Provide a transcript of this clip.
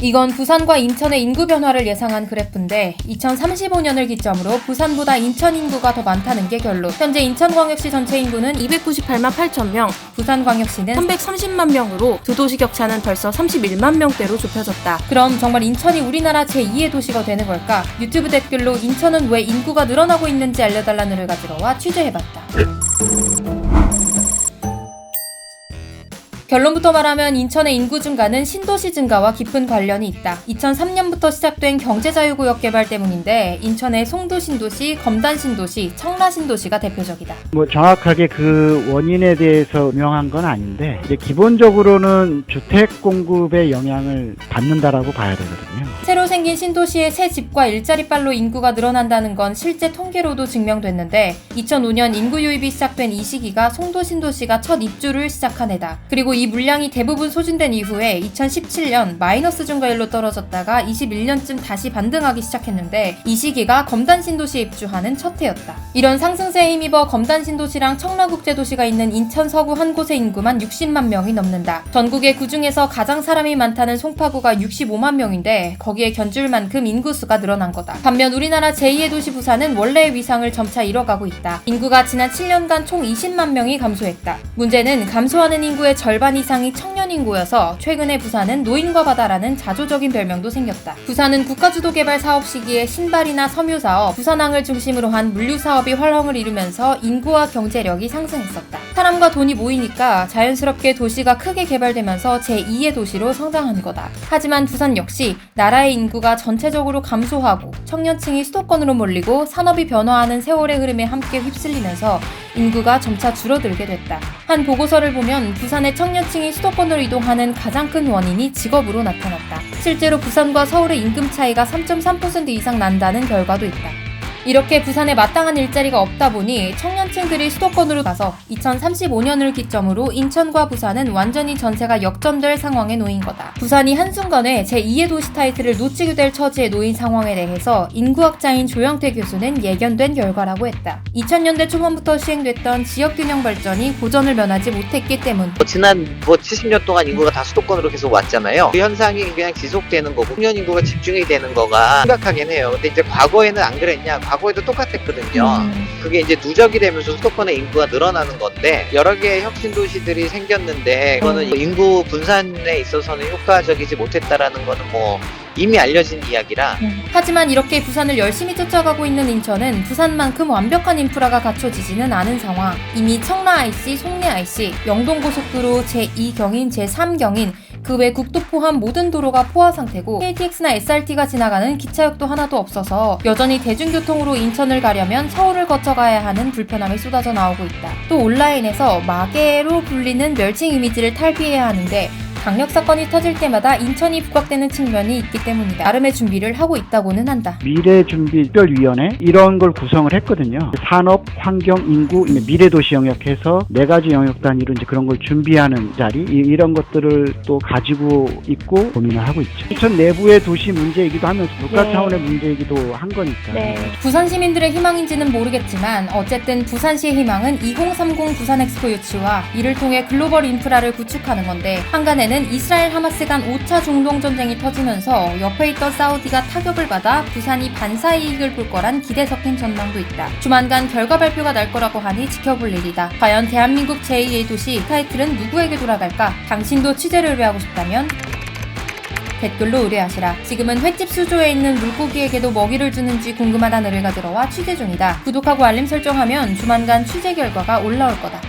이건 부산과 인천의 인구 변화를 예상한 그래프인데 2035년을 기점으로 부산보다 인천 인구가 더 많다는 게 결론. 현재 인천광역시 전체 인구는 298만 8천 명, 부산광역시는 330만 명으로 두 도시 격차는 벌써 31만 명대로 좁혀졌다. 그럼 정말 인천이 우리나라 제2의 도시가 되는 걸까? 유튜브 댓글로 인천은 왜 인구가 늘어나고 있는지 알려달라는를 가지러와 취재해봤다. 결론부터 말하면 인천의 인구 증가는 신도시 증가와 깊은 관련이 있다. 2003년부터 시작된 경제자유구역 개발 때문인데 인천의 송도신도시, 검단신도시, 청라신도시가 대표적이다. 정확하게 그 원인에 대해서 명한 건 아닌데 이제 기본적으로는 주택 공급에 영향을 받는다라고 봐야 되거든요. 새로 생긴 신도시의 새 집과 일자리빨로 인구가 늘어난다는 건 실제 통계로도 증명됐는데 2005년 인구 유입이 시작된 이 시기가 송도신도시가 첫 입주를 시작한 해다. 그리고 이 물량이 대부분 소진된 이후에 2017년 마이너스 증가율로 떨어졌다가 21년쯤 다시 반등하기 시작했는데 이 시기가 검단신도시에 입주하는 첫 해였다. 이런 상승세에 힘입어 검단신도시랑 청라국제도시가 있는 인천 서구 한 곳의 인구만 60만 명이 넘는다. 전국의 그중에서 가장 사람이 많다는 송파구가 65만 명인데 거기에 견줄 만큼 인구수가 늘어난 거다. 반면 우리나라 제2의 도시 부산은 원래의 위상을 점차 잃어가고 있다. 인구가 지난 7년간 총 20만 명이 감소했다. 문제는 감소하는 인구의 절반 이상이 청년 인구여서 최근에 부산은 노인과 바다라는 자조적인 별명도 생겼다. 부산은 국가주도 개발 사업 시기에 신발이나 섬유 사업, 부산항을 중심으로 한 물류 사업이 활황을 이루면서 인구와 경제력이 상승했었다. 사람과 돈이 모이니까 자연스럽게 도시가 크게 개발되면서 제2의 도시로 성장한 거다. 하지만 부산 역시 나라의 인구가 전체적으로 감소하고 청년층이 수도권으로 몰리고 산업이 변화하는 세월의 흐름에 함께 휩쓸리면서 인구가 점차 줄어들게 됐다. 한 보고서를 보면 부산의 청년층이 수도권으로 이동하는 가장 큰 원인이 직업으로 나타났다. 실제로 부산과 서울의 임금 차이가 3.3% 이상 난다는 결과도 있다. 이렇게 부산에 마땅한 일자리가 없다 보니 청년층들이 수도권으로 가서 2035년을 기점으로 인천과 부산은 완전히 전세가 역전될 상황에 놓인 거다. 부산이 한순간에 제2의 도시 타이틀을 놓치게 될 처지에 놓인 상황에 대해서 인구학자인 조영태 교수는 예견된 결과라고 했다. 2000년대 초반부터 시행됐던 지역균형 발전이 고전을 면하지 못했기 때문. 지난 70년 동안 인구가 다 수도권으로 계속 왔잖아요. 그 현상이 그냥 지속되는 거고 청년 인구가 집중이 되는 거가 심각하긴 해요. 근데 이제 과거에는 안 그랬냐? 과거에도 똑같았거든요. 그게 이제 누적이 되면서 수도권의 인구가 늘어나는 건데 여러 개의 혁신 도시들이 생겼는데 그거는 인구 분산에 있어서는 효과적이지 못했다라는 거는 이미 알려진 이야기라. 하지만 이렇게 부산을 열심히 쫓아가고 있는 인천은 부산만큼 완벽한 인프라가 갖춰지지는 않은 상황. 이미 청라 IC, 송내 IC, 영동고속도로 제2경인, 제3경인 그 외 국도 포함 모든 도로가 포화 상태고 KTX나 SRT가 지나가는 기차역도 하나도 없어서 여전히 대중교통으로 인천을 가려면 서울을 거쳐가야 하는 불편함이 쏟아져 나오고 있다. 또 온라인에서 마개로 불리는 멸칭 이미지를 탈피해야 하는데 강력 사건이 터질 때마다 인천이 부각되는 측면이 있기 때문이다. 나름의 준비를 하고 있다고는 한다. 미래준비특별위원회 이런 걸 구성을 했거든요. 산업, 환경, 인구, 미래도시 영역해서 4가지 영역 단위로 이제 그런 걸 준비하는 자리 이런 것들을 또 가지고 있고 고민을 하고 있죠. 인천 내부의 도시 문제이기도 하면서 국가 차원의 문제이기도 한 거니까. 부산 시민들의 희망인지는 모르겠지만 어쨌든 부산시의 희망은 2030 부산 엑스포 유치와 이를 통해 글로벌 인프라를 구축하는 건데 한간에는 이스라엘 하마스 간 5차 중동 전쟁이 터지면서 옆에 있던 사우디가 타격을 받아 부산이 반사 이익을 볼 거란 기대 섞인 전망도 있다. 조만간 결과 발표가 날 거라고 하니 지켜볼 일이다. 과연 대한민국 제2의 도시 타이틀은 누구에게 돌아갈까? 당신도 취재를 의뢰하고 싶다면 댓글로 의뢰하시라. 지금은 횟집 수조에 있는 물고기에게도 먹이를 주는지 궁금하다는 의뢰가 들어와 취재 중이다. 구독하고 알림 설정하면 조만간 취재 결과가 올라올 거다.